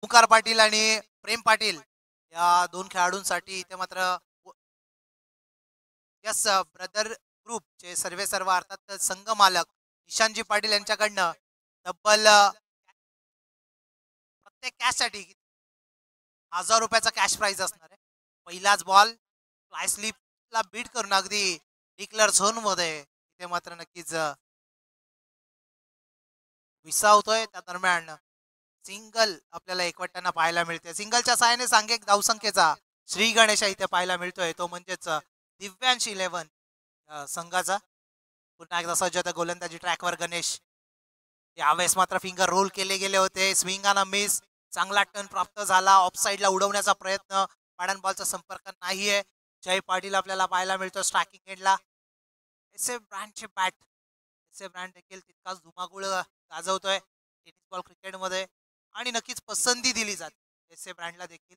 ओंकार पाटील आणि प्रेम पाटील या दोन खेळाडूंसाठी इथे मात्र यस ब्रदर ग्रुपचे सर्वे सर्व अर्थात संघ मालक निशांतजी पाटील यांच्याकडनं तब्बल प्रत्येक कॅचसाठी 1000 रुपयाचा कॅश प्राइज असणार आहे. पहिलाच बॉल फ्लाय स्लिपला बीट करून अगदी डिक्लर झोन मध्ये इथे मात्र नक्कीच विसावतोय. त्या दरम्यान सिंगल आपल्याला एकवटताना पाहायला मिळते. सिंगलच्या सहाय्याने सांघिक धावसंख्येचा श्री गणेश इथे पाहायला मिळतोय. तो म्हणजेच दिव्यांश 11 संघाचा पुन्हा एकदा सज्ज होता गोलंदाजी ट्रॅकवर गणेश. यावेळेस मात्र फिंगर रोल केले गेले होते. स्विंगाना मिस, चांगला टर्न प्राप्त झाला. ऑफ साईडला उडवण्याचा प्रयत्न, पाडन बॉलचा संपर्क नाहीये. जय पाटील आपल्याला पाहायला मिळतो स्ट्रायकिंग एंडला. एस ए ब्रँडचे बॅट, एस ए ब्रँड देखील तितकाच धुमाकूळ गाजवतोय टेनिस बॉल क्रिकेटमध्ये आणि नक्कीच पसंती दिली जाते एस ए ब्रँडला देखील.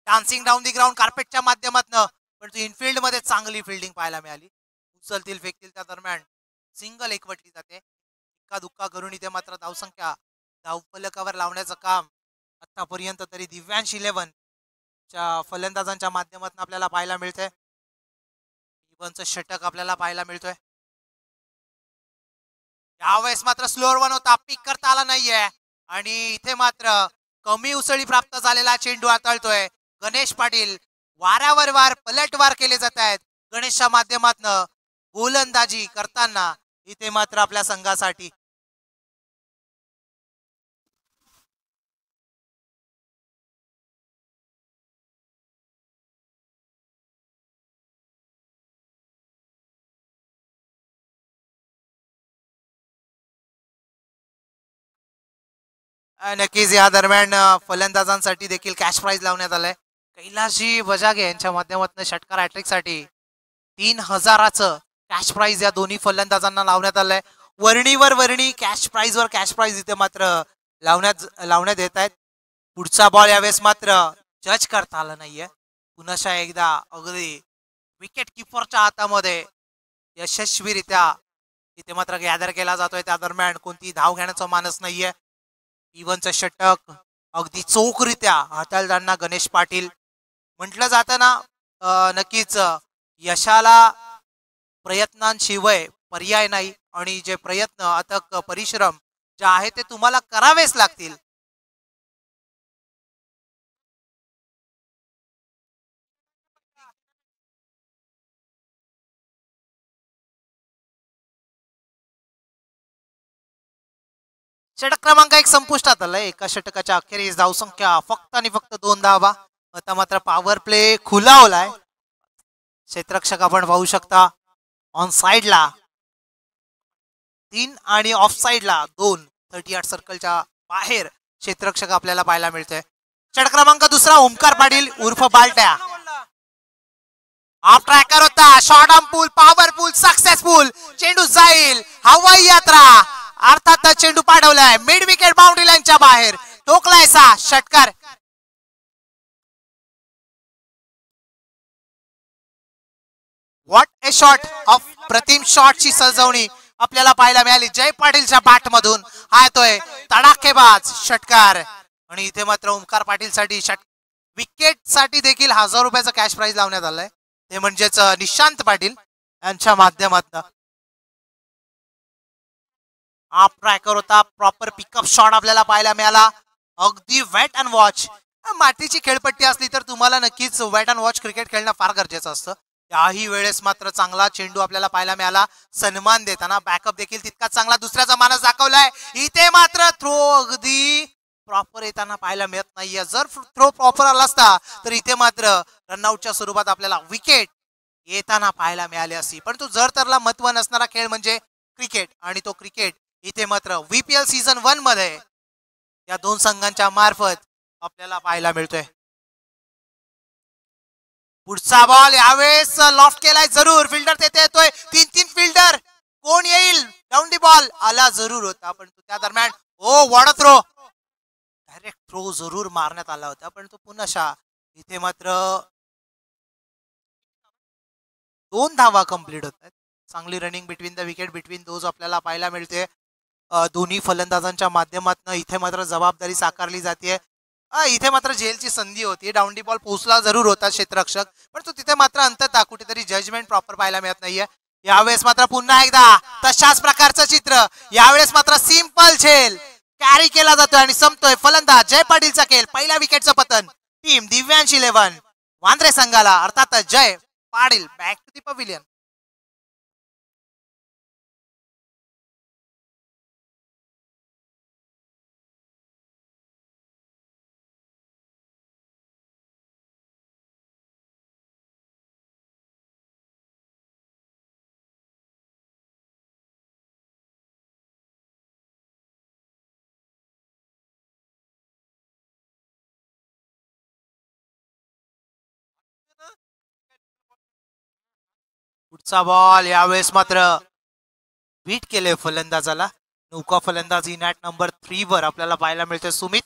डान्सिंग डाऊन दी ग्राउंड कार्पेटच्या माध्यमातून पण इनफिल्ड मध्ये चांगली फिल्डिंग पाहायला मिळाली. उचलतील फेकतील त्या दरम्यान सिंगल एकवटली जाते. इक्का दुक्का करून इथे मात्र धावसंख्या धावफलकावर लावण्याचं काम आतापर्यंत तरी दिव्यांश 11 च्या फलंदाजांच्या माध्यमातून आपल्याला पाहायला मिळते. इव्हनचं षटक आपल्याला पाहायला मिळतोय. यावेळेस मात्र स्लोअर वन होता, पिक करता आला नाहीये आणि इथे मात्र कमी उसळी प्राप्त झालेला चेंडू हाताळतोय गणेश पाटील. वाऱ्यावर वार पलटवार केले जात आहेत गणेशच्या माध्यमातून गोलंदाजी करताना इथे मात्र आपल्या संघासाठी. नक्कीच या दरम्यान फलंदाजांसाठी देखील कॅश प्राइज लावण्यात आलंय. कैलासजी बजागे यांच्या माध्यमातून षटकार हॅट्रिक साठी 3000चं कॅश प्राइज या दोन्ही फलंदाजांना लावण्यात आलंय. वर्णी कॅश प्राइज वर कॅश प्राइज इथे मात्र लावण्यात येत आहेत. पुढचा बॉल यावेळेस मात्र जज करता आला नाहीये. पुन्हा एकदा अगदी विकेट किपरच्या हातामध्ये यशस्वीरित्या इथे मात्र गॅदर केला जातोय. त्या दरम्यान कोणती धाव घेण्याचा मानस नाहीये. इव्हनचं षटक अगदी चोखरित्या हाताळताना गणेश पाटील. म्हटलं जातं ना नक्कीच यशाला प्रयत्नांशिवाय पर्याय नाही आणि जे प्रयत्न अथक परिश्रम जे आहे ते तुम्हाला करावेच लागतील. षटक क्रमांक 1 संपुष्टात आलाय. एका षटकाच्या अखेरीस धावसंख्या फक्त आणि फक्त 2 धावा. आता मात्र पॉवर प्ले खुलावलाय. क्षेत्ररक्षक आपण पाहू शकता ऑन साइडला 3 आणि ऑफ साइडला 2. 38 सर्कलच्या बाहेर क्षेत्ररक्षक आपल्याला पाहायला मिळतोय. षटक क्रमांक 2 ओंकार पाटील उर्फ बालट्या. ऑफ ट्रॅकर होता, short arm pool, powerful, successful. चेंडू जाईल, हवाई यात्रा. अर्थात चेंडू पाठवलाय मिड विकेट बाउंड्री लाईनच्या बाहेर. टोकलायचा षटकार. व्हॉट ए शॉट ऑफ प्रतिम शॉटची सजवणी आपल्याला पाहायला मिळाली जय पाटीलच्या बॅट मधून. हा येतोय तडाखेबाज षटकार आणि इथे मात्र ओंकार पाटील साठी विकेट साठी देखील 1000 रुपयाचा कॅश प्राइज लावण्यात आलाय. ते म्हणजेच निशांत पाटील यांच्या माध्यमातून. आप ट्रॅकर होता, प्रॉपर पिकअप शॉट आपल्याला पाहायला मिळाला. अगदी वेट अँड वॉच. मातीची खेळपट्टी असली तर तुम्हाला नक्कीच वेट अँड वॉच क्रिकेट खेळणं फार गरजेचं असतं. याही वेळेस मात्र चांगला चेंडू आपल्याला पाहायला मिळाला. सन्मान देताना बॅकअप देखील तितकाच चांगला दुसऱ्याचा मानस दाखवलाय. इथे मात्र थ्रो अगदी प्रॉपर येताना पाहायला मिळत नाहीये. जर थ्रो प्रॉपर आला असता तर इथे मात्र रनआउटच्या स्वरूपात आपल्याला विकेट येताना पाहायला मिळाली असती. पण तो जर तरला महत्व नसणारा खेळ म्हणजे क्रिकेट आणि तो क्रिकेट इथे मात्र VPL सीझन 1 मध्ये या दोन संघांच्या मार्फत आपल्याला पाहायला मिळतोय. पुढचा बॉल यावेळेस लॉफ्ट केलाय जरूर. फिल्डर तेथे येतोय. 3 फिल्डर कोण येईल. डाऊन दी बॉल आला जरूर होता पण त्या दरम्यान वॉड थ्रो, डायरेक्ट थ्रो जरूर मारण्यात आला होता पण तो पुन्हा इथे मात्र 2 धावा कंप्लीट होत आहेत. चांगली running between the wicket between those आपल्याला पाहायला मिळते. दोन्ही फलंदाजांच्या माध्यमातून इथे मात्र जबाबदारी साकारली जाते. इथे मात्र झेलची संधी होती. डाऊन दी बॉल पोहोचला जरूर होता क्षेत्ररक्षक, पण तो तिथे मात्र अंततः कुठेतरी जजमेंट प्रॉपर पाहायला मिळत नाहीये. यावेळेस मात्र पुन्हा एकदा तशाच प्रकारचं चित्र. यावेळेस मात्र सिंपल झेल कॅरी केला जातोय आणि संपतोय. फलंदाज जय पाटीलचा खेळ. पहिल्या विकेटचं पतन टीम दिव्यांश 11 वांद्रे संघाला, अर्थातच Jay Patil back to the pavilion. पुढचा बॉल यावेळेस मात्र बीट केले फलंदाजाला. नौका फलंदाजी नॅट नंबर 3 वर आपल्याला पाहायला मिळते सुमित.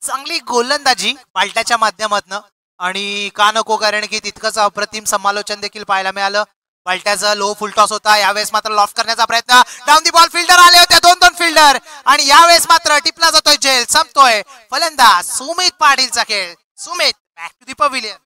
चांगली गोलंदाजी पालट्याच्या माध्यमातून आणि का नको, कारण की तितकंच अप्रतिम समालोचन देखील पाहायला मिळालं. पालट्याचा लो फुलटॉस होता. यावेळेस मात्र लॉफ्ट करण्याचा प्रयत्न. डाऊन दी बॉल फिल्डर आले होते, 2-2 फिल्डर, आणि यावेळेस मात्र टिपला जातोय झेल. संपतोय. फलंदाज सुमित पाटीलचा खेळ. Sumit back to the pavilion.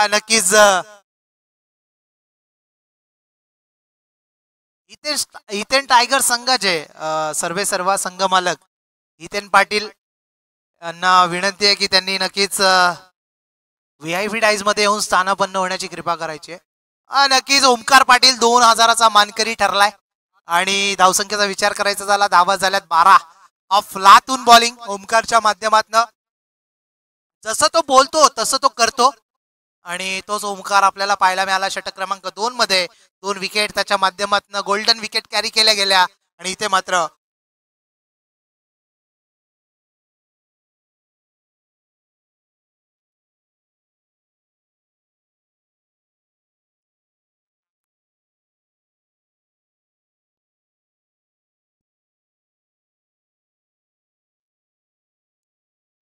नक्कीच इथेन टायगर संघाचे सर्वा संघ मालक इथेन पाटील यांना विनंती आहे की त्यांनी नक्कीच VIP डाईज मध्ये येऊन स्थानापन्न होण्याची कृपा करायची. नक्कीच ओमकार पाटील 2000चा मानकरी ठरलाय आणि धावसंख्येचा विचार करायचा झाला, धावा झाल्यात 12. अफलातून बॉलिंग ओमकारच्या माध्यमातून. जसं तो बोलतो तसं तो करतो आणि तोच ओमकार आपल्याला पाहायला मिळाला. षटक क्रमांक 2 मध्ये 2 विकेट त्याच्या माध्यमातून गोल्डन विकेट कॅरी केल्या गेल्या. आणि इथे मात्र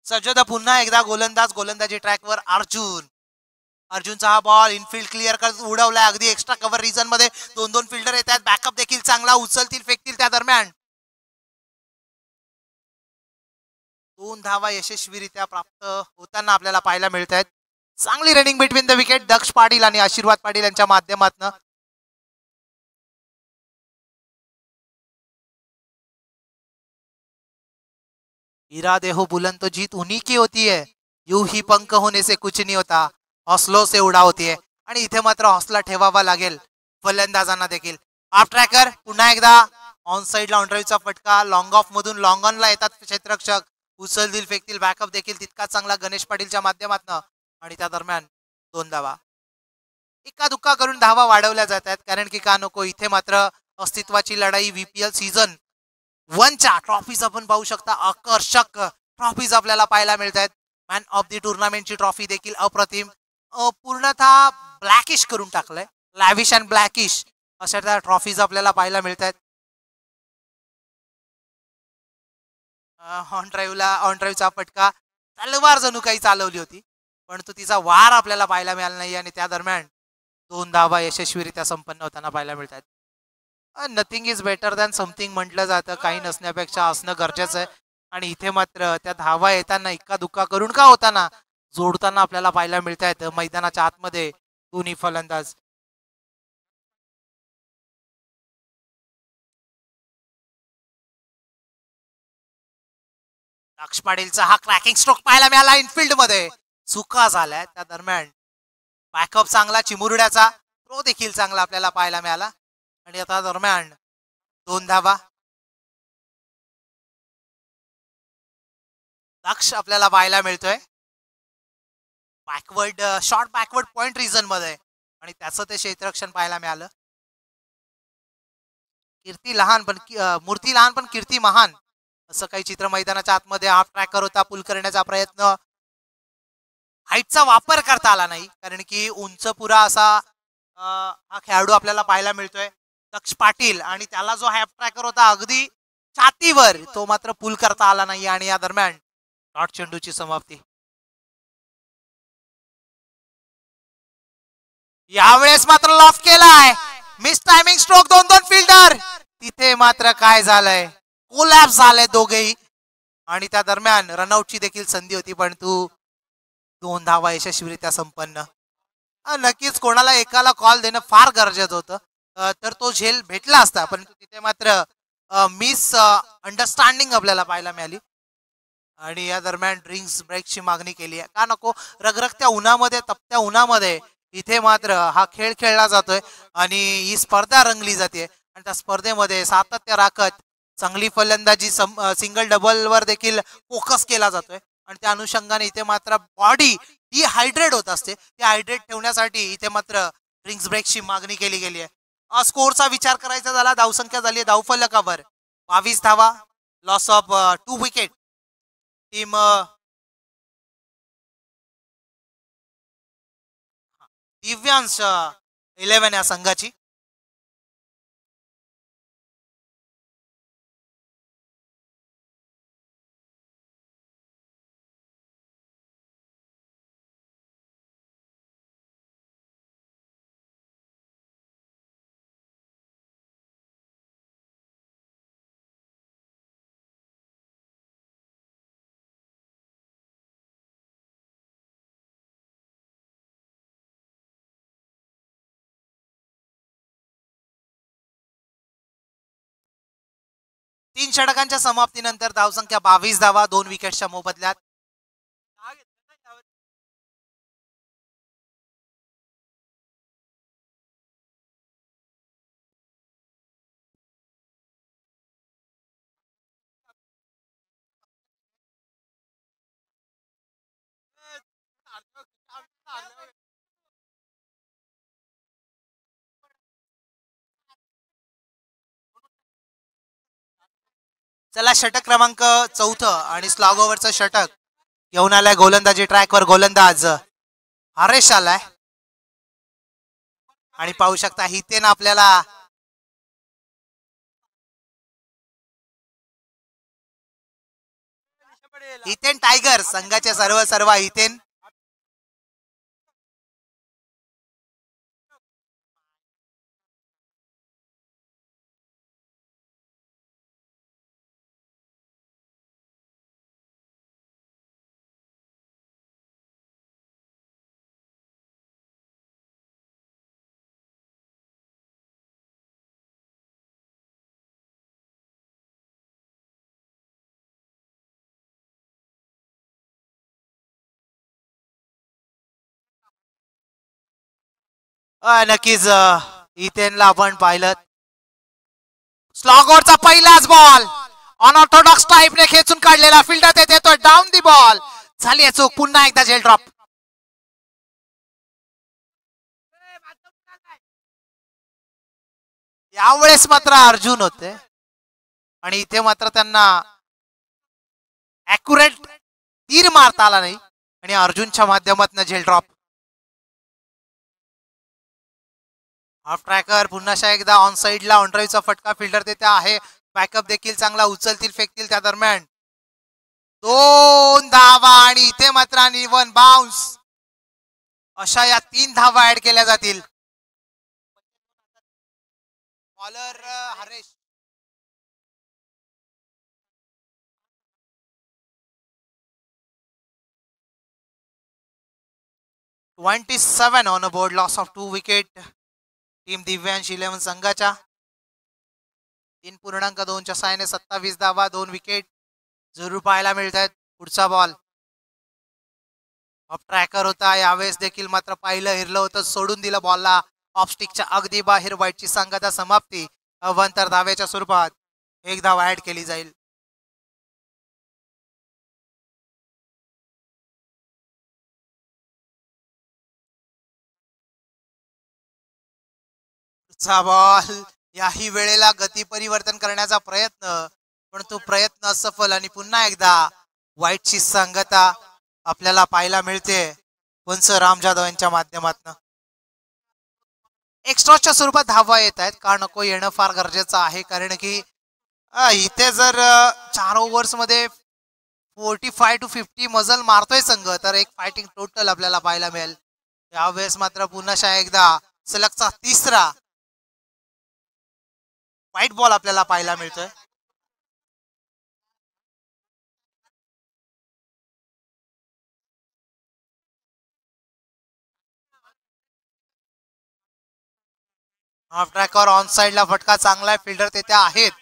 सज्जद पुन्हा एकदा गोलंदाजी ट्रॅकवर. अर्जुनचा हा बॉल इनफिल्ड क्लिअर करत उडवलाय अगदी एक्स्ट्रा कव्हर रिजन मध्ये. 2-2 फिल्डर येतात. बॅकअप देखील चांगला, उचलतील फेकतील त्या दरम्यान 2 धावा यशस्वीरित्या प्राप्त होताना आपल्याला पाहायला मिळत आहेत. चांगली रनिंग बिटवीन द विकेट दक्ष पाटील आणि आशीर्वाद पाटील यांच्या माध्यमातून. इरादे हो बुलंद तो जीत उन्हीं की होती है, यू ही पंख होने से कुछ नहीं होता, हौसलों से उडा होती है. आणि इथे मात्र हौसला ठेवावा लागेल फलंदाजांना देखील. ऑफ ट्रॅकर पुन्हा एकदा ऑन साइडला ऑनड्राईव्हचा फटका. लॉंग ऑफ मधून लॉंग ऑनला येतात क्षेत्ररक्षक. उचलतील फेकतील. बॅकअप देखील तितका चांगला गणेश पाटीलच्या माध्यमातून. आणि त्या दरम्यान 2 धावा. इक्का दुक्का करून धावा वाढवल्या जात आहेत, कारण की का नको, इथे मात्र अस्तित्वाची लढाई. VPL सीझन 1च्या ट्रॉफीज आपण पाहू शकता. आकर्षक ट्रॉफीज आपल्याला पाहायला मिळत आहेत. मॅन ऑफ दी टुर्नामेंटची ट्रॉफी देखील अप्रतिम. पूर्णतः ब्लॅकिश करून टाकलंय. लॅविश अँड ब्लॅकिश अशा त्या ट्रॉफीज आपल्याला पाहायला मिळत आहेत. ऑन ड्राईव्हचा फटका. तलवार जणू काही चालवली होती, परंतु तिचा वार आपल्याला पाहायला मिळाला नाही आणि त्या दरम्यान 2 धावा यशस्वीरित्या संपन्न होताना पाहायला मिळतात. Nothing is better than something म्हटलं जातं. काही नसण्यापेक्षा असणं गरजेचं आहे. आणि इथे मात्र त्या धावा येताना इक्का दुक्का करून का होताना जोडताना आपल्याला पाहायला मिळत आहेत मैदानाच्या आतमध्ये दोन्ही फलंदाज. दक्ष पाटीलचा हा क्रॅकिंग स्ट्रोक पाहायला मिळाला इनफिल्ड मध्ये. चुका झाल्या त्या दरम्यान. बॅकअप चांगला चिमुरड्याचा, तो देखील चांगला आपल्याला पाहायला मिळाला. आणि आता दरम्यान 2 धावा. दक्ष आपल्याला पाहायला मिळतोय backward short backward point region मध्ये आणि त्याचं ते क्षेत्ररक्षण पाहायला मिळालं. कीर्ती लहान पण मूर्ती लहान पण कीर्ती महान असं काही चित्र मैदानाच्या आतमध्ये. हाफ ट्रॅकर होता. पुल करण्याचा प्रयत्न. हाईटचा वापर करता आला नाही, कारण की उंच पुरा असा हा खेळाडू आपल्याला पाहायला मिळतोय दक्ष पाटील. आणि त्याला जो हाफ ट्रॅकर होता अगदी छातीवर तो मात्र पूल करता आला नाही आणि या दरम्यान डॉट चेंडूची समाप्ती. यावेळेस मात्र लॉफ केलाय. Miss timing stroke 2-2 fielder. तिथे मात्र काय झालंय, कोलॅप्स झाले दोघेही आणि त्या दरम्यान रनआउटची देखील संधी होती परंतु 2 धावा यशस्वीरित्या संपन्न. नक्कीच कोणाला एकाला कॉल देणं फार गरजेचं होतं तर तो झेल भेटला असता परंतु तिथे मात्र मिस अंडरस्टँडिंग आपल्याला पाहायला मिळाली आणि या दरम्यान ड्रिंक्स ब्रेकची मागणी केली आहे. का नको, रगरगत्या उन्हामध्ये तपत्या उन्हामध्ये इथे मात्र हा खेळ खेळला जातोय आणि ही स्पर्धा रंगली जाते आणि त्या स्पर्धेमध्ये सातत्य राखत चांगली फलंदाजी सिंगल डबल वर देखील फोकस केला जातोय आणि त्या अनुषंगाने इथे मात्र बॉडी डिहायड्रेट होत असते. ती हायड्रेट ठेवण्यासाठी इथे मात्र ड्रिंक्स ब्रेकची मागणी केली गेली आहे. स्कोरचा विचार करायचा झाला, धावसंख्या झाली धावफलकावर 22 धावा, loss of 2 wicket. Team Divyansh 11 या संघाची. तीन षटकांच्या समाप्तीनंतर धावसंख्या 22 धावा, 2 विकेटच्या मोबदल्यात. चला षटक क्रमांक 4 आणि स्लॉग ओव्हरचं षटक घेऊन आलाय गोलंदाजी ट्रॅकवर गोलंदाज हरेश आलाय आणि पाहू शकता हितेन आपल्याला हितेन टायगर संघाचे सर्व हितेन. नक्कीच इथेनला आपण पाहिलं. स्लॉगवरचा पहिलाच बॉल अनऑर्थोडॉक्स टाईपने खेचून काढलेला, फिल्डर ते देतोय डाऊन दी बॉल. झाली चूक, पुन्हा एकदा झेल ड्रॉप. यावेळेस मात्र अर्जुन होते आणि इथे मात्र त्यांना ऍक्युरेट तीर मारता आला नाही आणि अर्जुनच्या माध्यमातून झेल ड्रॉप. हाफ ट्रॅकर पुन्हा एकदा ऑन साइडला ऑन ड्राईव्हचा फटका, फिल्डर तेथे आहे, बॅकअप देखील चांगला उचलतील फेकतील त्या दरम्यान 2 धावा आणि इथे मात्र वन बाउन्स. अशा या 3 धावा ऍड केल्या जातील. Bowler Haresh. $27 on a board, loss of 2 wicket. Team Divyansh 11 संघाच्या 3.2च्या साहाय्याने 27 धावा, 2 विकेट जरूर पाहायला मिळत आहेत. पुढचा बॉल ऑफ ट्रॅकर होता, यावेळेस देखील मात्र पाहिलं हिरलं होतं, सोडून दिलं बॉलला ऑफ स्टिकच्या अगदी बाहेर. वाईटची संघाचा समाप्ती अवांतर धाव्याच्या स्वरूपात 1 धावा ऍड केली जाईल. बॉल याही वेळेला गती परिवर्तन करण्याचा प्रयत्न, पण तो प्रयत्न असफल आणि पुन्हा एकदा वाईटची संगता आपल्याला पाहायला मिळते वंश राम जाधव यांच्या माध्यमातून. एक्स्ट्राच्या स्वरूपात धावा येत आहेत, का नको येणं फार गरजेचं आहे कारण की इथे जर 4 ओव्हर्स मध्ये 45 to 50 मजल मारतोय संघ तर एक फायटिंग टोटल आपल्याला पाहायला मिळेल. यावेळेस मात्र पुन्हा एकदा सलगचा तिसरा व्हाईट बॉल आपल्याला पाहायला मिळतोय. हाफ ट्रॅकवर ऑन साइडला फटका चांगला फिल्डर तेथे आहेत.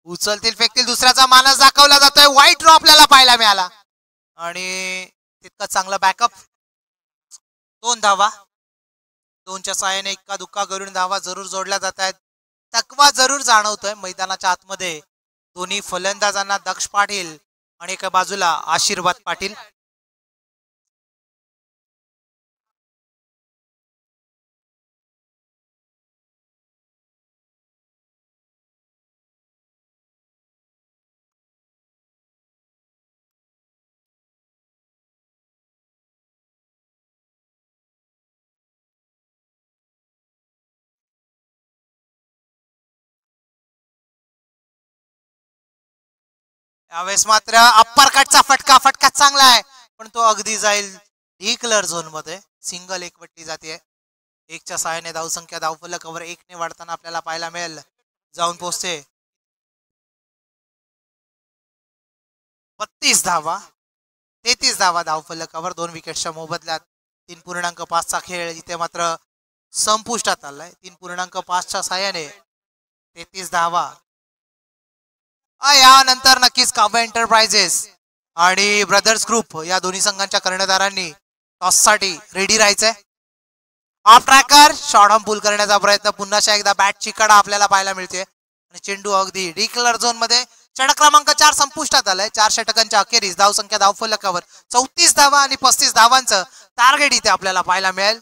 उचलतील फेकतील दुसऱ्याचा मानस दाखवला जातोय. व्हाईट ड्रॉ आपल्याला पाहायला मिळाला आणि तितका चांगला बॅकअप. 2 धावा. 2च्या सहाय्याने इक्का दुक्का करून धावा जरूर जोडल्या जात आहेत. थकवा जरूर जाणवतोय मैदानाच्या आतमध्ये. दोन्ही फलंदाजांना दक्ष पाटील आणि एका बाजूला आशीर्वाद पाटील. यावेळेस मात्र अप्पर कटचा फटका चांगला आहे पण तो अगदी जाईल डिक्लर झोन मध्ये. सिंगल एकवटली जाते. एकच्या सहाय्याने धावसंख्या धावफलकावर 1ने वाढताना आपल्याला पाहायला मिळेल. जाऊन पोहोचते 32 धावा. 33 धावा धावफलकावर 2 विकेट्सच्या मोबदल्यात. 3.5चा खेळ इथे मात्र संपुष्टात आलाय. 3.5च्या सहाय्याने 33 धावा. यानंतर नक्कीच काव्य एंटरप्राइजेस आणि ब्रदर्स ग्रुप या दोन्ही संघांच्या कर्णधारांनी टॉस साठी रेडी राहायचंय. ऑफ ट्रॅकर शॉर्ट पुल करण्याचा प्रयत्न. पुन्हा एकदा बॅटची कडा आपल्याला पाहायला मिळते आणि चेंडू अगदी डिक्लर झोन मध्ये. षटक क्रमांक 4 संपुष्टात आलाय. 4 षटकांच्या अखेरीस धावसंख्या धावफलकावर 34 धावा आणि 35 धावांचं टार्गेट इथे आपल्याला पाहायला मिळेल.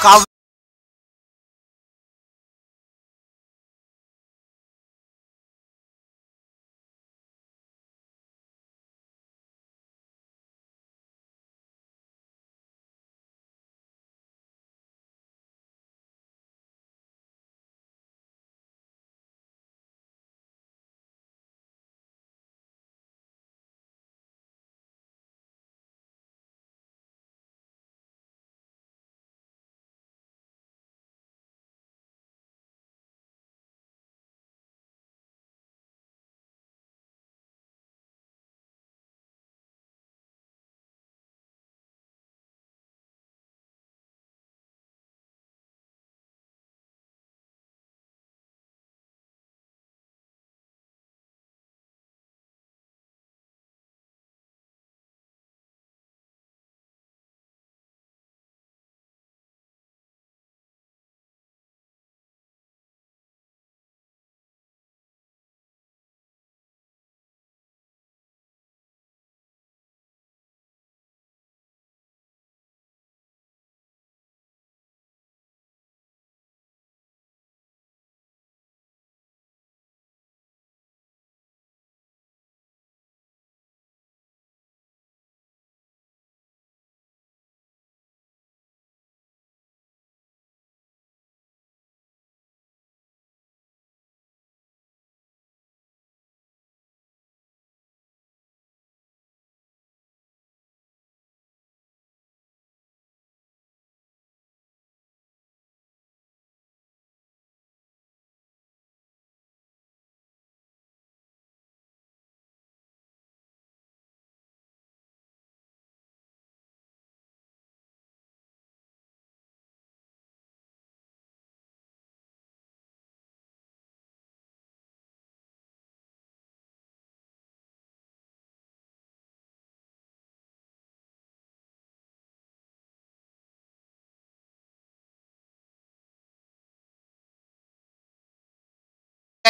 काव्य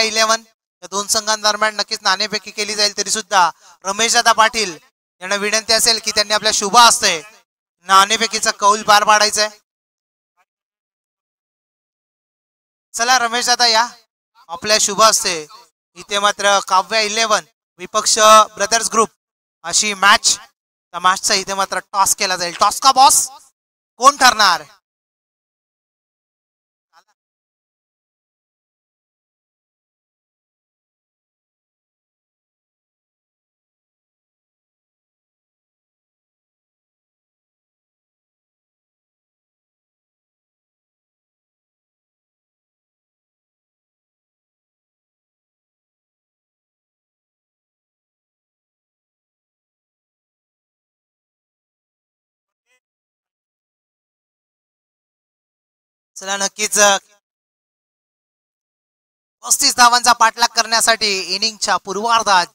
11 या दोन संघांदरम्यान नक्कीच नाणेफेकी केली जाईल. तरी सुद्धा रमेशदादा पाटील यांना विनंती असेल की त्यांनी आपल्या शुभ हस्ते नाणेफेकीचा कौल पार पाडायचा. चला रमेशदादा या आपल्या शुभ हस्ते. इथे मात्र काव्या 11 विपक्ष ब्रदर्स ग्रुप अशी मॅच. त्या मॅचचा इथे मात्र टॉस केला जाईल. टॉस का बॉस कोण ठरणार. चला नक्कीच 35 धावांचा पाठलाग करण्यासाठी इनिंगच्या पूर्वार्धात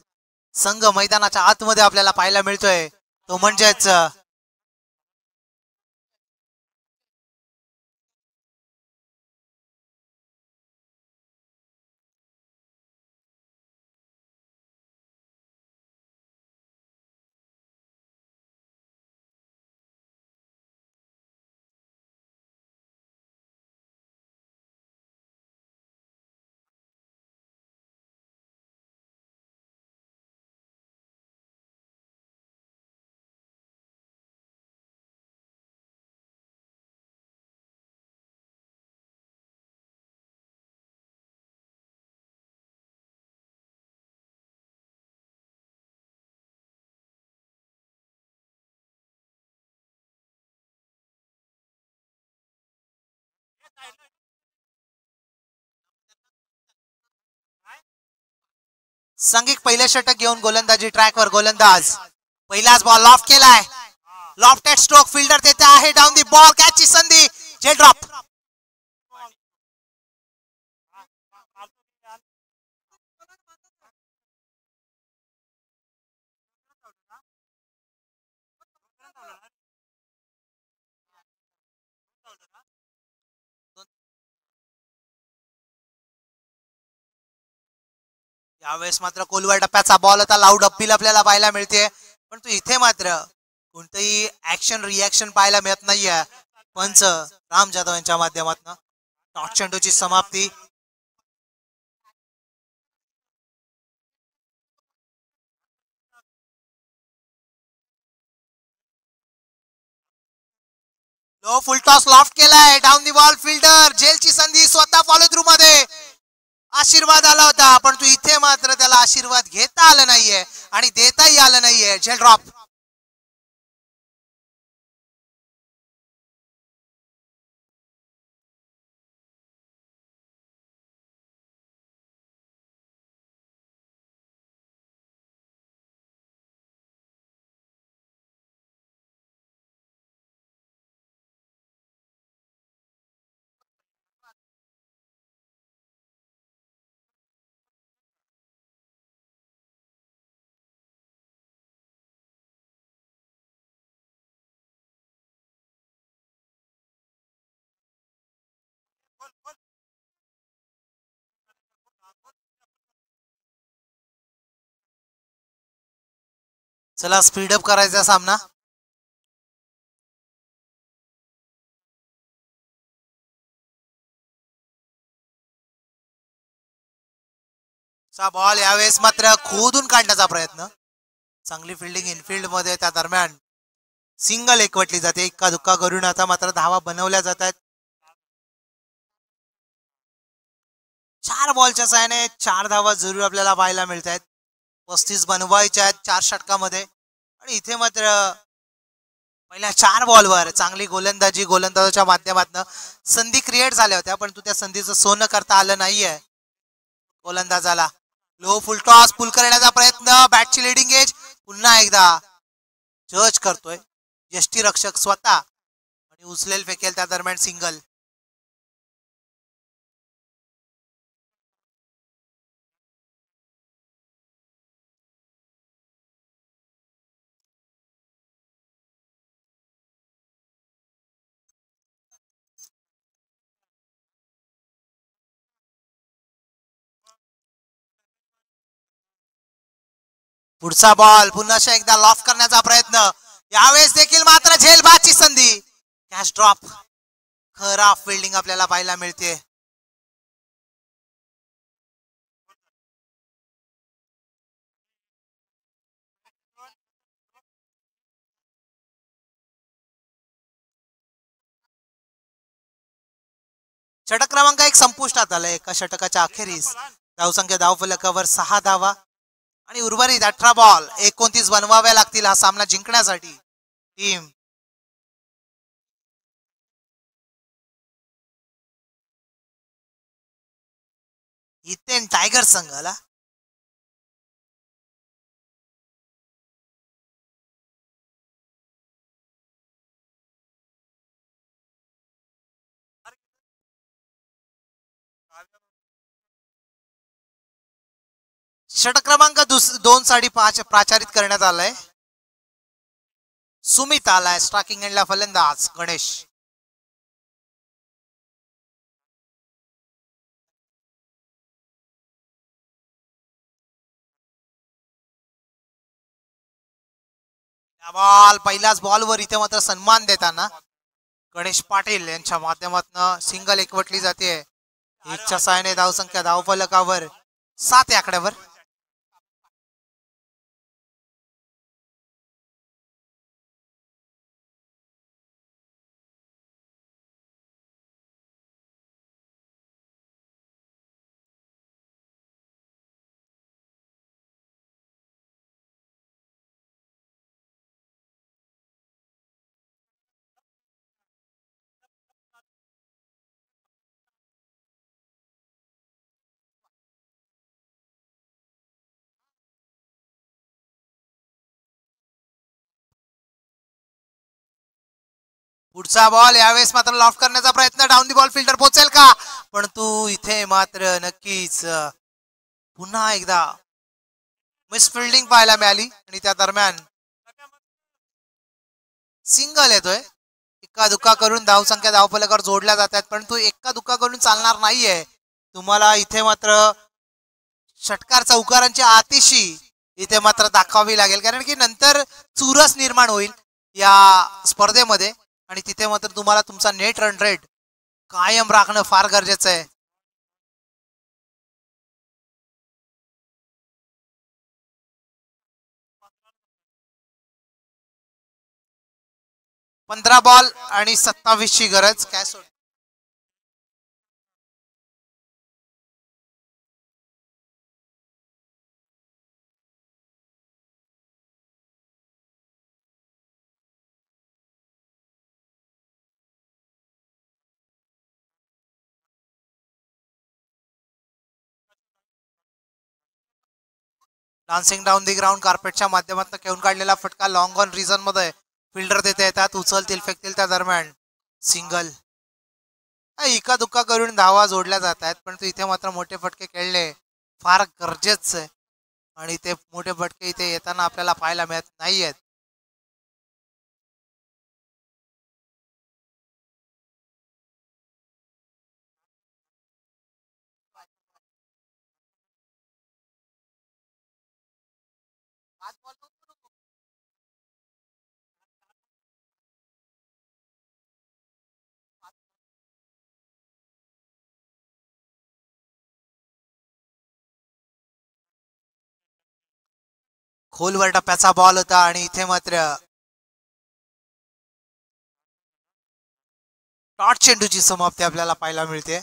संघ मैदानाच्या आतमध्ये आपल्याला पाहायला मिळतोय. तो म्हणजेच संघिक पहिल्या षटक घेऊन गोलंदाजी ट्रॅकवर. गोलंदाज पहिलाच बॉल लॉफ्ट केलाय. लॉफ्टेड स्ट्रोक फिल्डर देते आहे डाऊन दी बॉल. कॅचची संधी. जेल ड्रॉप. यावेळेस मात्र कोलवर टप्प्याचा बॉल होता. लाऊड अपील आपल्याला पाहायला मिळते. परंतु इथे मात्र कोणतंही ऍक्शन रिॲक्शन पाहायला मिळत नाहीये. पंच राम जाधव यांच्या माध्यमातून टॉस चेंडूची समाप्ती. लो फुल टॉस लॉफ्ट केलाय. Down the ball fielder. जेलची संधी स्वतः फॉलो थ्रू मध्ये. आशीर्वाद आला होता परंतु इथे मात्र त्याला आशीर्वाद घेता आला नाहीये आणि देताही आलं नाहीये. Jail drop. चला स्पीडअप करायचा सामना. बॉल यावेळेस मात्र खोदून काढण्याचा प्रयत्न. चांगली फिल्डिंग इनफिल्ड मध्ये. त्या दरम्यान सिंगल एकवटली जाते. इक्का दुक्का करून आता मात्र धावा बनवल्या जात आहेत. 4 बॉलच्या साहाय्याने 4 धावा जरूर आपल्याला पाहायला मिळत आहेत. 35 बनवायच्या आहेत 4 षटकामध्ये. आणि इथे मात्र पहिल्या 4 बॉलवर चांगली गोलंदाजी. गोलंदाजाच्या माध्यमातून संधी क्रिएट झाल्या होत्या परंतु त्या संधीचं सोनं करता आलं नाहीये गोलंदाजाला. लो फुल टॉस पुल करण्याचा प्रयत्न. बॅटची लिडिंग एज पुन्हा एकदा जज करतोय यष्टीरक्षक स्वतः आणि उचलेल फेकेल त्या दरम्यान सिंगल. पुढचा बॉल पुन्हा एकदा लॉफ करण्याचा प्रयत्न, यावेळेस देखील मात्र झेलबादची संधी. कॅच ड्रॉप, खराब फिल्डिंग आपल्याला पाहायला मिळते. षटक क्रमांक 1 संपुष्टात आलाय. एका षटकाच्या अखेरीस धावसंख्या धावफलकावर 6 धावा आणि उर्वरित 18 बॉल 29 बनवाव्या लागतील हा सामना जिंकण्यासाठी. टीम इथेन टायगर संघाला षटक क्रमांक 2 साठी प्राचारित करण्यात आलाय. सुमित आलाय स्ट्रायकिंग एंडला फलंदाज. गणेश बॉल पहिल्याच बॉलवर इथे मात्र सन्मान देताना गणेश पाटील यांच्या माध्यमातून सिंगल एकवटली जाते. एकच्या साहाय्याने धावसंख्या धावफलकावर 7 या आकड्यावर. पुढचा बॉल यावेळेस मात्र लॉफ्ट करण्याचा प्रयत्न, डाऊन दी बॉल फिल्डर पोहोचेल का, पण तू इथे मात्र नक्कीच पुन्हा एकदा मिस फिल्डिंग पाहायला मिळाली आणि त्या दरम्यान सिंगल येतोय. एका दुक्का करून धावसंख्या धावफलकावर जोडल्या जातात, परंतु एका दुक्का करून चालणार नाहीये. तुम्हाला इथे मात्र षटकार चौकारांची आतिशी इथे मात्र दाखवावी लागेल, कारण की नंतर चुरस निर्माण होईल या स्पर्धेमध्ये आणि तिथे मात्र तुम्हाला तुमचा नेट रन रेट कायम राखणं फार गरजेचं आहे. पंधरा बॉल आणि 27 ची गरज. काय सोड डान्सिंग डाऊन दी ग्राउंड कार्पेटच्या माध्यमातून खेळून काढलेला फटका लॉंग ऑन रिझन मध्ये फिल्डर देते येतात, उचलतील फेकतील त्या दरम्यान सिंगल. इका दुक्का करून धावा जोडल्या जात आहेत, परंतु इथे मात्र मोठे फटके खेळले फार गरजेचं आहे आणि ते मोठे फटके इथे येताना आपल्याला पाहायला मिळत नाहीयेत. खोलवर टप्प्याचा बॉल होता आणि इथे मात्र डॉट चेंडूची समाप्ती आपल्याला पाहायला मिळते.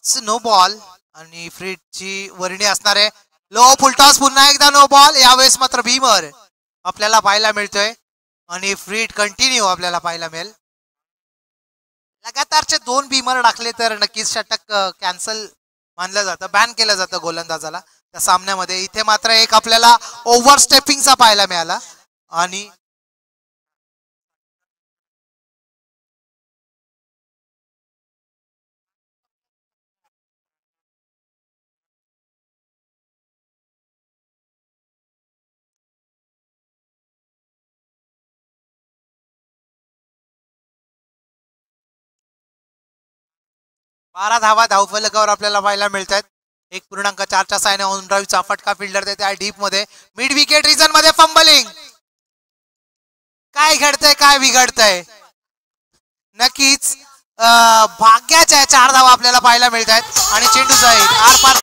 नो बॉल आणि फ्रीडची वर्णी असणार आहे. लो फुलटॉस, पुन्हा एकदा नो बॉल. यावेळेस मात्र भीमर आपल्याला पाहायला मिळतोय आणि फ्रीड कंटिन्यू आपल्याला पाहायला मिळेल. लगातारचे 2 भीमर टाकले तर नक्कीच षटक कॅन्सल मानलं जातं, बॅन केलं जातं गोलंदाजाला त्या सामन्यामध्ये. इथे मात्र एक आपल्याला ओव्हर स्टेपिंगचा पाहायला मिळाला आणि 12 धावा धावफलकावर आपल्याला पाहायला मिळत आहेत. 1.4च्या सायने ऑन ड्राईव्हचा फटका फिल्डर देते आहे डीप मध्ये. मिड विकेट रिजन मध्ये फंबलिंग. काय घडतंय काय बिघडतंय. नक्कीच भाग्याच्या 4 धावा आपल्याला पाहायला मिळत आहेत आणि चेंडू जाईल आरपार.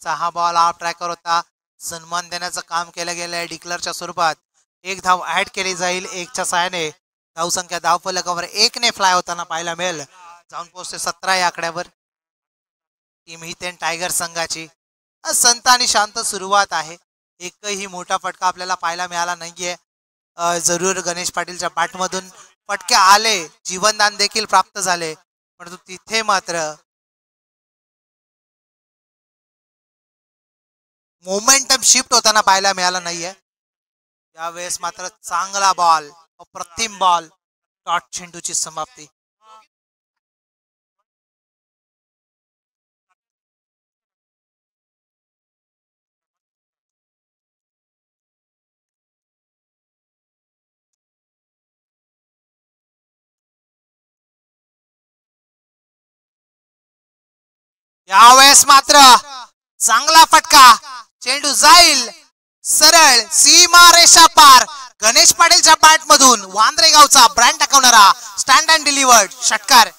हा बॉल ऑफ ट्रॅकर होता. सन्मान देण्याचं काम केलं गेलंय डिक्लरच्या स्वरूपात. 1 धाव ऍड केली जाईल 1च्या साहाय्याने. धावसंख्या धावफलकावर 1ने फ्लाय होताना पाहायला मिळेल. जाऊन पोहोचते 17 या आकड्यावर. टीम हितेन टायगर संघाची संत आणि शांत सुरुवात आहे. एकही मोठा फटका आपल्याला पाहायला मिळाला नाहीये. जरूर गणेश पाटीलच्या बॅटमधून फटके आले, जीवनदान देखील प्राप्त झाले, परंतु तिथे मात्र मोमेंटम शिफ्ट होताना पाहायला मिळाला नाहीये. यावेळेस मात्र चांगला बॉल, अप्रतिम बॉल, डॉट चेंडूची समाप्ती. यावेळेस मात्र चांगला फटका, चेंडू जाईल सरळ सीमा रेषा पार. गणेश पाटीलच्या बॅट मधून वांद्रे गावचा ब्रँड टाकवणारा स्टँड अँड डिलिव्हर्ड षटकार.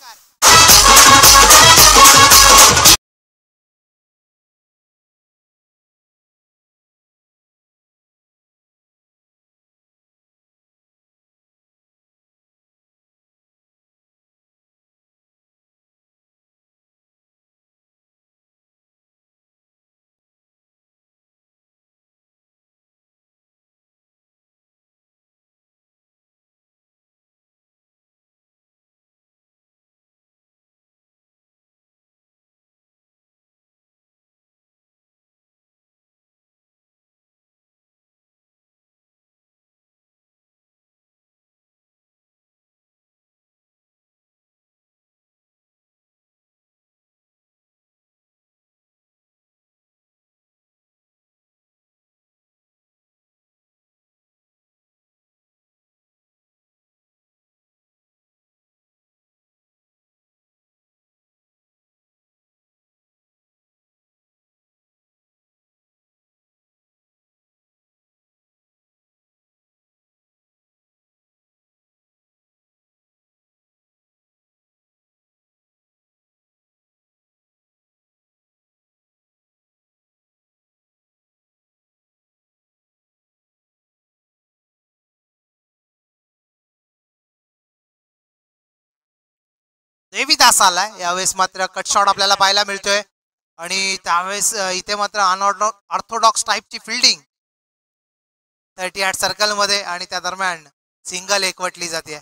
देवीदास आलाय. यावेळेस मात्र कट शॉट आपल्याला पाहायला मिळतोय. आणि त्यावेळेस इथे मात्र अनऑर्थोडॉक्स टाईपची फिल्डिंग 38 सर्कल मध्ये आणि त्या दरम्यान सिंगल एकवटली जाते.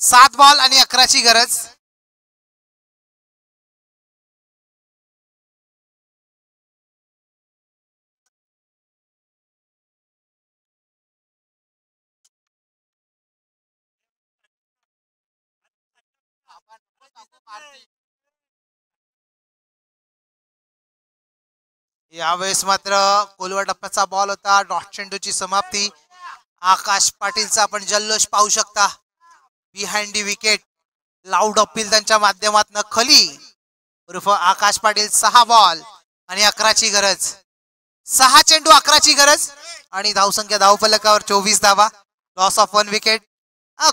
सात बॉल आणि 11ची गरज. यावेळेस मात्र कोलवा टप्प्याचा बॉल होता. डॉट चेंडूची समाप्ती. आकाश पाटीलचा आपण जल्लोष पाहू शकता. Behind the wicket loud appeal त्यांच्या माध्यमातून खली उर्फ आकाश पाटील. 6 बॉल आणि 11ची गरज. 6 चेंडू 11ची गरज आणि धावसंख्या धावफलकावर 24 धावा. Loss of 1 wicket.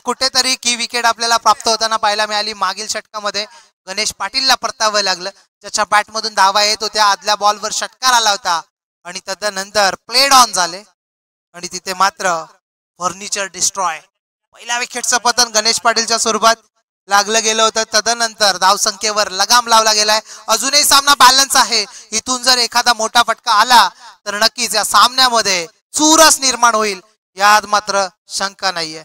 कुठेतरी की विकेट आपल्याला प्राप्त होताना पाहायला मिळाली. मागील षटकामध्ये गणेश पाटीलला परतावं लागलं. ज्याच्या बॅटमधून धावा येत होत्या. आदल्या बॉलवर षटकार आला होता आणि तदनंतर प्लेड ऑन झाले आणि तिथे मात्र फर्निचर डिस्ट्रॉय. पहिल्या विकेटचं पतन गणेश पाटीलच्या स्वरूपात लागलं गेलं होतं. तदनंतर धावसंख्येवर लगाम लावला गेलाय. अजूनही सामना बॅलन्स आहे. इथून जर एखादा मोठा फटका आला तर नक्कीच या सामन्यामध्ये चुरस निर्माण होईल, यात मात्र शंका नाहीये.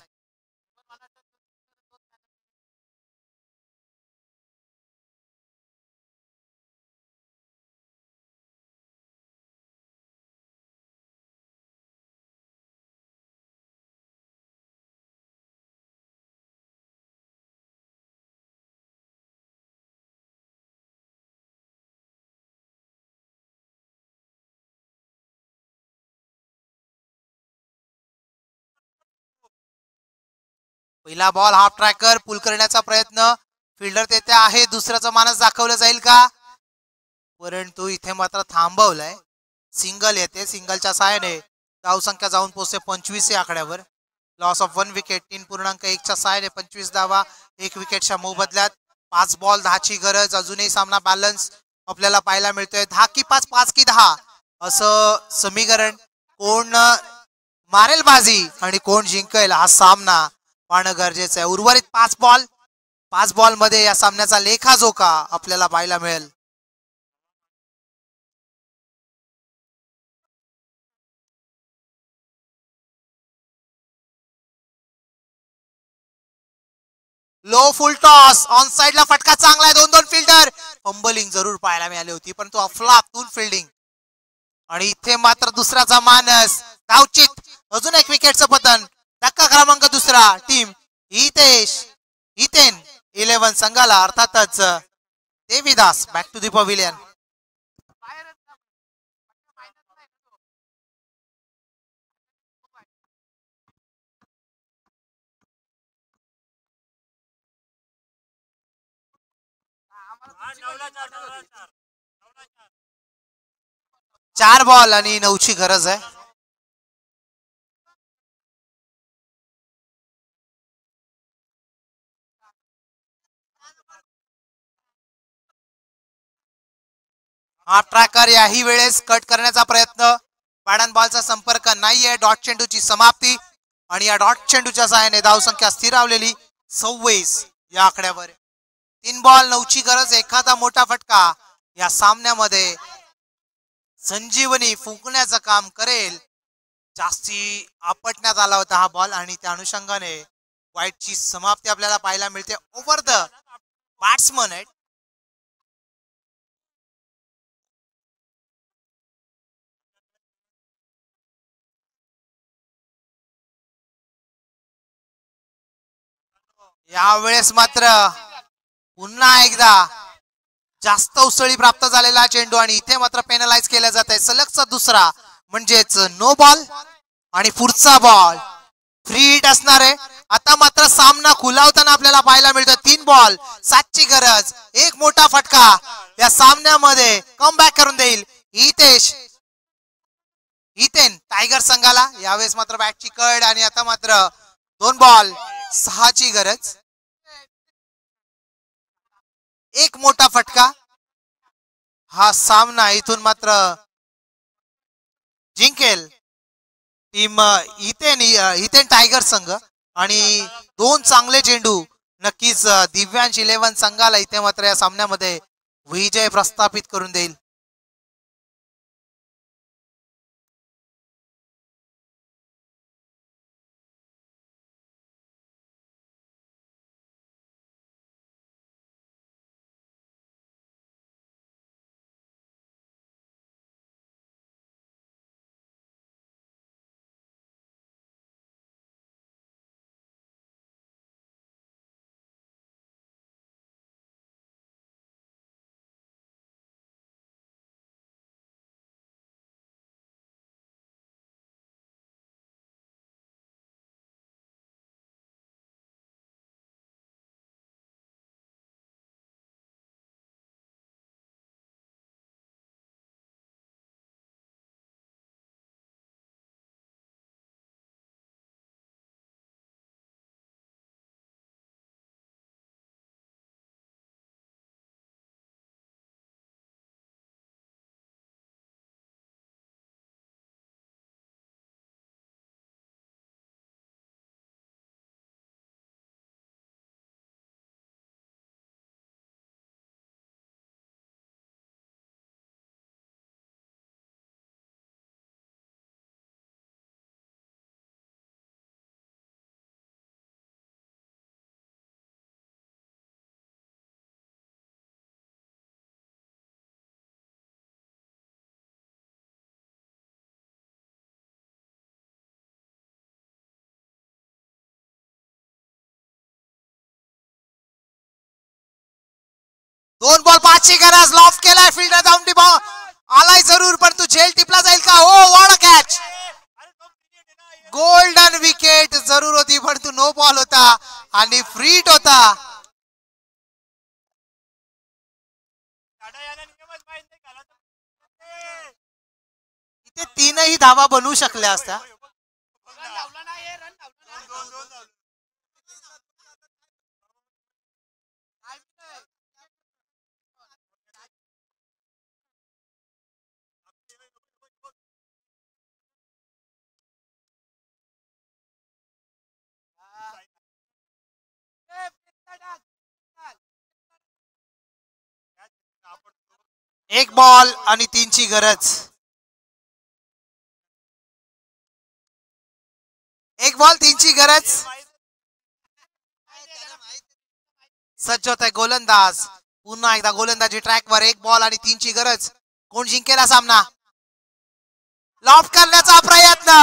पहिला बॉल हाफ ट्रॅकर पुल करण्याचा प्रयत्न. फिल्डर तेथे आहे. दुसऱ्याचा मानस दाखवलं जाईल का, परंतु इथे मात्र थांबवलंय. सिंगल येते. सिंगलच्या सहाय्याने धावसंख्या जाऊन पोहोचते 25 या आकड्यावर. Loss of 1 wicket. 3.1च्या सहाय्याने 25 धावा 1 विकेटच्या मोबदल्यात. 5 बॉल 10ची गरज. अजूनही सामना बॅलन्स आपल्याला पाहायला मिळतोय. 10 की 5 5 की 10 असं समीकरण. कोण मारेल बाजी आणि कोण जिंकेल हा सामना पाहणं गरजेचं आहे. उर्वरित 5 बॉल मध्ये या सामन्याचा लेखाजोखा आपल्याला पाहायला मिळेल. लो फुल टॉस. ऑन साइडला फटका चांगला आहे. 2-2 फिल्डर. फंबलिंग जरूर पाहायला मिळाली होती, परंतु अफलातून फिल्डिंग आणि इथे मात्र दुसऱ्याचा मानस. धावचित. अजून 1 विकेटचं पतन. धक्का क्रमांक दुसरा. टीम इथेन 11 संघाला अर्थातच Devidas back to the pavilion. चार बॉल आणि 9ची गरज आहे. हा ट्रॅकर याही वेळेस कट करण्याचा प्रयत्न. पॅडन बॉलचा संपर्क नाहीये. डॉट चेंडूची समाप्ती आणि या डॉट चेंडूच्या सहाय्याने धावसंख्या स्थिरावलेली 26 या आकड्यावर. 3 बॉल 9ची गरज. एखादा मोठा फटका या सामन्यामध्ये संजीवनी फुंकण्याचं काम करेल. जास्ती आपटण्यात आला होता हा बॉल आणि त्या अनुषंगाने वाईटची समाप्ती आपल्याला पाहायला मिळते. ओव्हर द बॅट्समन आहे. यावेळेस मात्र पुन्हा एकदा जास्त उसळी प्राप्त झालेला चेंडू आणि इथे मात्र पेनलाइज केला जात आहे. सलगचा दुसरा म्हणजेच नो बॉल आणि पुढचा बॉल फ्री हिट असणार आहे. आता मात्र सामना खुलावताना आपल्याला पाहायला मिळतं. 3 बॉल 7ची गरज. एक मोठा फटका या सामन्यामध्ये कमबॅक करून देईल इथेन टायगर संघाला. यावेळेस मात्र बॅटची कड आणि आता मात्र 2 बॉल 6ची गरज. एक मोठा फटका हा सामना इथून मात्र जिंकेल टीम इथेन टायगर संघ आणि दोन चांगले चेंडू नक्कीच दिव्यांश 11 संघाला इथे मात्र या सामन्यामध्ये विजय प्रस्थापित करून देईल. दोन बॉल 5ची गरज. लॉफ्ट केलाय फिल्डर जाऊन ती बॉल आलाय जरूर पण तू झेल टिपला जाईल का. हो what a catch. Golden wicket जरूर होती पण तू नो बॉल होता आणि फ्रीट होता. इथे तीनही धावा बनवू शकल्या असत्या. एक बॉल आणि 3ची गरज. एक बॉल 3ची गरज. सज्ज होत आहे गोलंदाज. पुन्हा एकदा गोलंदाजी ट्रॅकवर. एक बॉल आणि 3ची गरज. कोण जिंकेला सामना. लॉफ्ट करण्याचा प्रयत्न.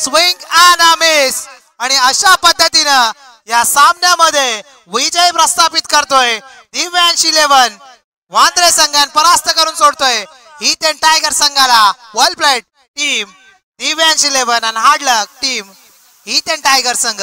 स्विंग अँड अ मिस आणि अशा पद्धतीनं या सामन्यामध्ये विजय प्रस्थापित करतोय दिव्यांश 11 वांद्रे संघान परास्त करून सोडतोय इथेन टायगर संघाला. वेल प्लेड टीम दिव्यांश 11 आणि hard luck team ethane tiger संघ.